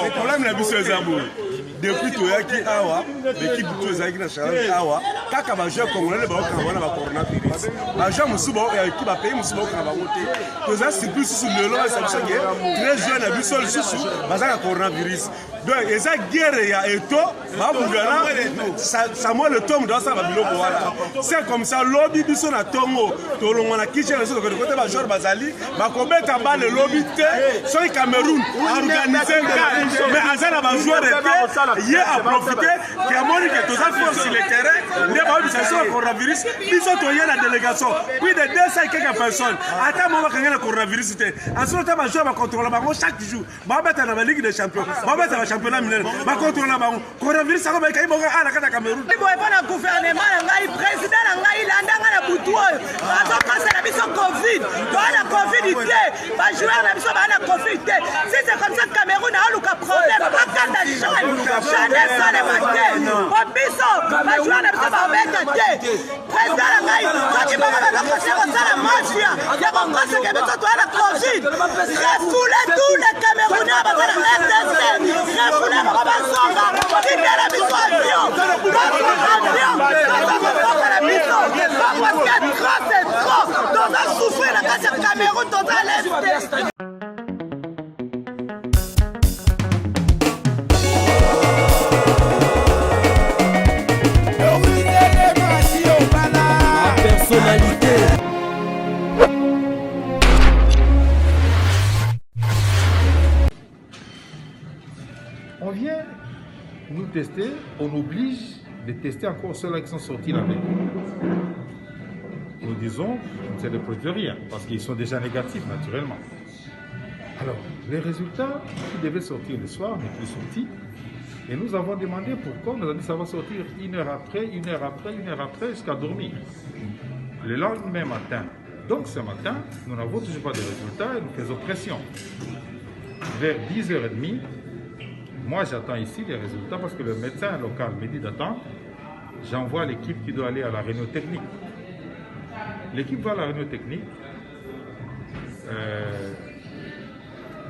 Le problème la biso ezabo. Depuis toyaki awa, l'équipe tout ezaki na challenge awa, kaka ba joueur congolais ba okanga ba coronavirus. Ba joueur musuba équipe a pays musuba okanga ba moté. Toza surprise sur le lot ça biso que très jeune na biso le susu bazaka coronavirus. Donc eza guerre ya eto ba bugana ça moi le tom dans ça ba biloko wala. C'est comme ça lobby biso na tongo tolonga na kiche les autres côté ba joueur bazali ba kobeta ba le lobby te so Cameroun organiser mais azana ba joueur hier a profité qui a montré que tous les sur le terrain les ba observation coronavirus biso to y a la délégation plus de 200 et quelques personnes ata mo ba kangana coronavirus te ensuite ba joueur ba contrôler ba chaque jour ba beta na Ligue des champions ba beta na championnat mineur ba contrôler ba coronavirus ça ba kai boka ala kata Cameroun bo pa na gouvernement ngai président ngai landanga na butu oyo azo passer la biso covid to na covid te ba joueur na biso ba na covid te si c'est comme ça Cameroun a luka problème ba kata jamais ça les matin au biso ba joueur na biso ba beta te président ngai ko ti ba ba ko se ko sala mafia ya ko ko se ke biso to na covid refouler tous les Camerounais ba na RDC refouler ba ba songa ti la biso avion On vient nous tester, on oblige de tester encore ceux-là qui sont sortis la veille. Nous disons, c'est ne produit rien, parce qu'ils sont déjà négatifs naturellement. Alors, les résultats qui devaient sortir le soir n'est plus sortis. Et nous avons demandé pourquoi. On nous a dit que ça va sortir une heure après, jusqu'à dormir. Le lendemain matin. Donc ce matin, nous n'avons toujours pas de résultats et nous faisons pression. Vers 10h30, moi j'attends ici les résultats parce que le médecin local me dit d'attendre. J'envoie l'équipe qui doit aller à la réunion technique. L'équipe va à la réunion technique.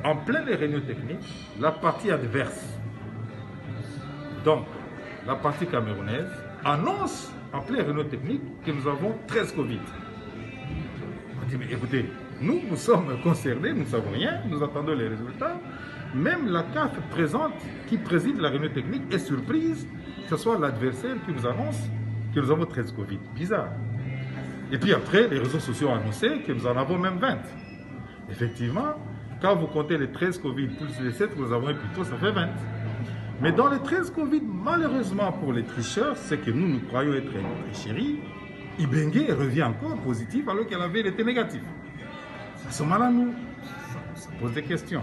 En pleine réunion technique, la partie adverse, donc la partie camerounaise, annonce en pleine réunion technique que nous avons 13 Covid. On dit, mais écoutez, nous sommes concernés, nous ne savons rien, nous attendons les résultats. Même la CAF présente, qui préside la réunion technique, est surprise que ce soit l'adversaire qui nous annonce que nous avons 13 Covid. Bizarre. Et puis après, les réseaux sociaux ont annoncé que nous en avons même 20. Effectivement, quand vous comptez les 13 Covid plus les 7 que nous avons eu plus tôt, ça fait 20. Mais dans les 13 Covid, malheureusement pour les tricheurs, c'est que nous croyons être une tricherie. Ibenge revient encore positif alors qu'elle avait été négative. À ce moment-là, nous, ça pose des questions.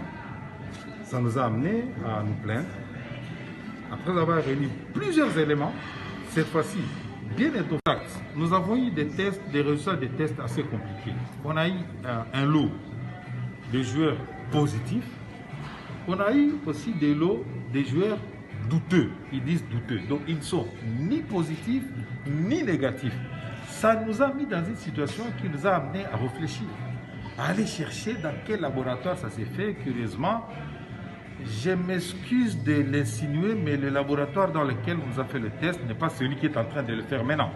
Ça nous a amené à nous plaindre. Après avoir réuni plusieurs éléments, cette fois-ci, bien étonnant, nous avons eu des tests, des résultats des tests assez compliqués. On a eu un lot de joueurs positifs. On a eu aussi des lots de joueurs douteux. Ils disent douteux. Donc ils ne sont ni positifs ni négatifs. Ça nous a mis dans une situation qui nous a amené à réfléchir, à aller chercher dans quel laboratoire ça s'est fait. Curieusement, je m'excuse de l'insinuer, mais le laboratoire dans lequel on nous a fait le test n'est pas celui qui est en train de le faire maintenant.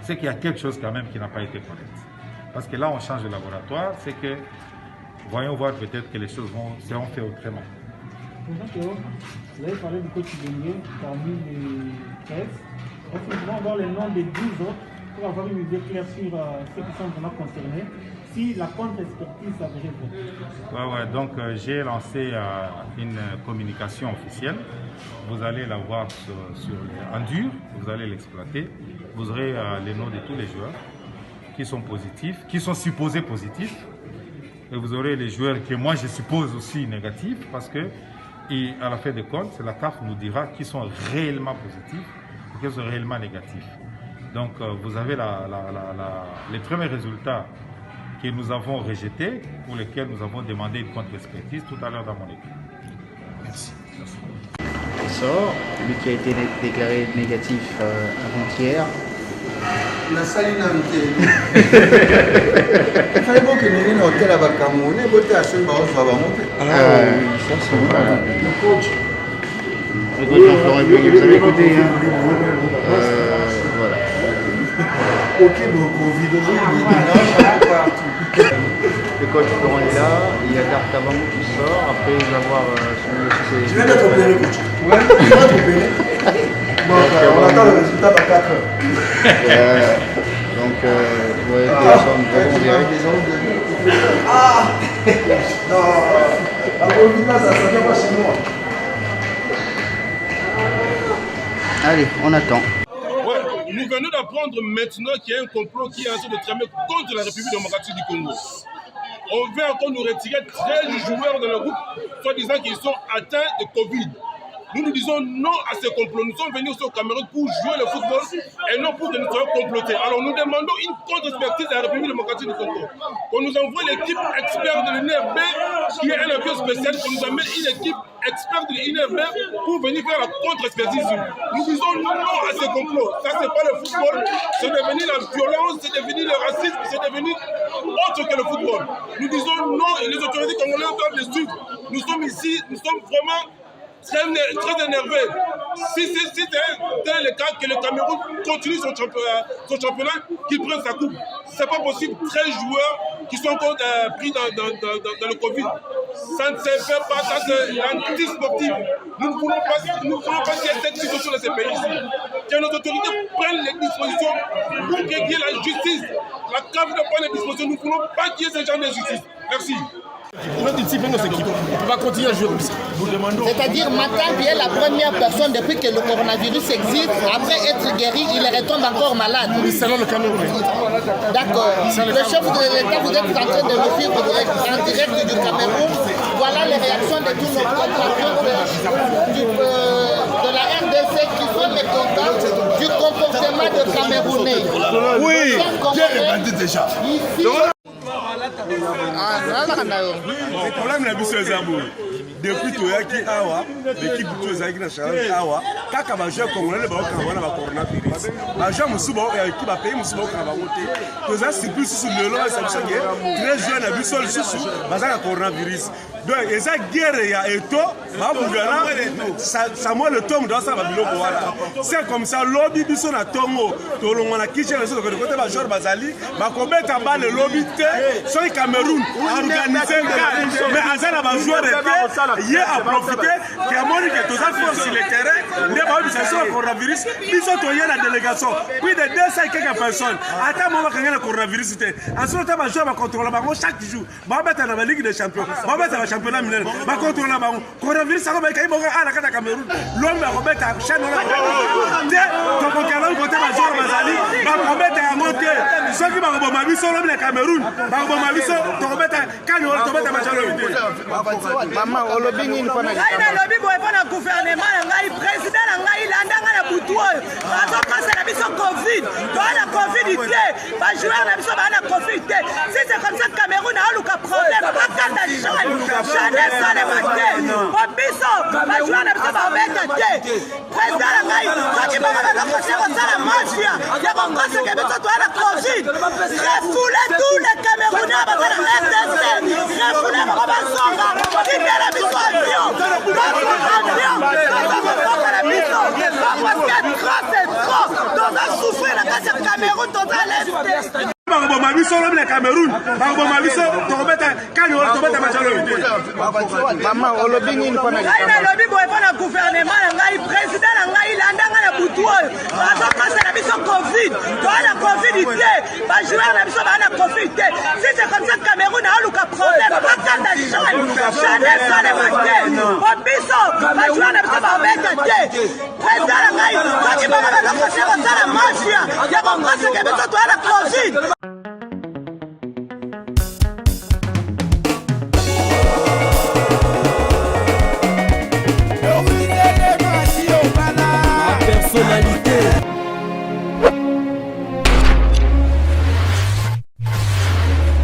C'est qu'il y a quelque chose quand même qui n'a pas été correct. Parce que là, on change de laboratoire, c'est que, voyons voir peut-être que les choses seront faites autrement. Vous avez parlé du quotidien parmi les tests. Est-ce que nous pouvons avoir les noms des 12 autres pour avoir une idée claire sur ceux qui sont vraiment concernés? Si la contre-expertise s'avérait vraie. Ouais, donc j'ai lancé une communication officielle. Vous allez la voir en dur, vous allez l'exploiter. Vous aurez les noms de tous les joueurs qui sont positifs, qui sont supposés positifs. Et vous aurez les joueurs que moi je suppose aussi négatifs parce que, et à la fin des comptes, la CAF nous dira qui sont réellement positifs et qui sont réellement négatifs. Donc vous avez les premiers résultats que nous avons rejetés, pour lesquels nous avons demandé une contre-expertise tout à l'heure dans mon équipe. Merci. Il sort, lui qui a été déclaré négatif avant-hier. La salle il fallait bon que nous ayons un hôtel à Bakamou, on est à ce bar, ça va monter. Ah oui, ça c'est vrai. Le coach. Le coach Jean-Florent Epinguet, vous avez écouté, hein. Voilà. Ok, donc Covid, Le coach Florent est là, il y a Dartavamou qui sort, après avoir soumis ses... tu viens d'être opéré, coach. Ouais, tu viens d'être opéré. Bon, on attend le résultat dans 4 heures. Donc, ouais, des hommes vraiment en direct. Ah non, la Covid là, ça vient pas chez moi. Allez, on attend. Ouais, nous venons d'apprendre maintenant qu'il y a un complot qui est en train de tramer contre la République démocratique du Congo. On veut encore nous retirer 13 joueurs de le groupe, soit disant qu'ils sont atteints de Covid. Nous disons non à ce complot. Nous sommes venus au Cameroun pour jouer le football et non pour que nous soyons complotés. Alors nous demandons une contre-expertise à la République démocratique du Congo. Qu'on nous envoie l'équipe experte de l'INRB, qui est un avion spécial, qu'on nous amène une équipe experte de l'INRB pour venir faire la contre-expertise. Nous disons non à ce complot. Ça, c'est pas le football. C'est devenu la violence, c'est devenu le racisme, c'est devenu autre que le football. Nous disons non et les autorités congolaises doivent les suivre. Nous sommes ici, nous sommes vraiment très énervé. Si c'est le cas que le Cameroun continue son championnat, qu'il prenne sa coupe. C'est pas possible. 13 joueurs qui sont encore pris dans le Covid. Ça ne se fait pas, ça c'est l'anti-sportif. Nous ne voulons pas qu'il y ait cette situation dans ces pays ici. Que nos autorités prennent les dispositions pour qu'il y ait la justice. La CAF ne prend les dispositions. Nous ne voulons pas qu'il y ait ce genre de justice. Merci. Notre équipe et nos équipes, on va continuer à jouer comme ça. C'est-à-dire Matambi est la première personne depuis que le coronavirus existe. Après être guéri, il retombe encore malade. Selon le Cameroun. D'accord. Le chef de l'État, vous êtes en train de le suivre en direct du Cameroun. Voilà les réactions de tous nos compatriotes de la RDC qui sont mécontents du comportement de Camerounais. Oui, Pierre est bandit déjà. Le problème la biso ezabo depuis toyaki awa l'équipe to ezaki na challenge awa kaka ba joueur congolais ba okanga ba coronavirus ba joueur musuba ya équipe ba pays musuba okanga ba moté to za surprise sur le lot ça biso ke très jeune na biso lisusu bazaka coronavirus donc eza guerre ya eto ba bugana ça moi le tom dans ça ba biloko wala c'est comme ça lobby biso na tongo to longa na kiche biso de côté ba joueur bazali ba kobeta ba le lobby te so Cameroun organisé mais azana ba joueur de hier a profité que amoni que tous force sur le terrain ne ba biso coronavirus biso to yena délégation plus de 200 et quelques personnes ata mo ba kangana coronavirus te aso ta ba joueur ba contrôler ba chaque jour ba beta na ba Ligue des Champions ba beta ba championnat mineur ba contrôler ba coronavirus ça ba kai bo ala kata Cameroun l'homme ba beta chaîne na te to ko kala ko ta ba joueur bazali ba ko beta ya monter ceux qui ba ko ba biso l'homme le Cameroun ba ko ba biso to ko beta kanyo to beta ba jalo Maman, on le bénit une fois. ngai nalobi boye mpo na gouvernement na ngai président na ngai landanga na butu oyo bazokosela biso covid toa na covid te bajoueur na biso baa na covid te si c'est comme ça Cameroun aoluka problème bakata jane esalema te po biso bajoueur na biso babeta te président na ngai soki bango bazokose kosala mafia ya kokoseke biso toa na covid refoule tous les Camerounais baza na RDC refoule bango bazonga kitela biso avion Cameroun Maman, on le bénit une fois. ngai nalobi boye mpo na gouvernement na ngai président na ngai landanga na butu oyo bazokosela biso covid toa na covid te bajoueur na biso baa na covid te si c'est comme ça Cameroun aoluka problème bakata jane esalema te po biso bajoueur na biso babeta te président na ngai soki bango bazokose kosala mafia ya kokoseke biso toa na covid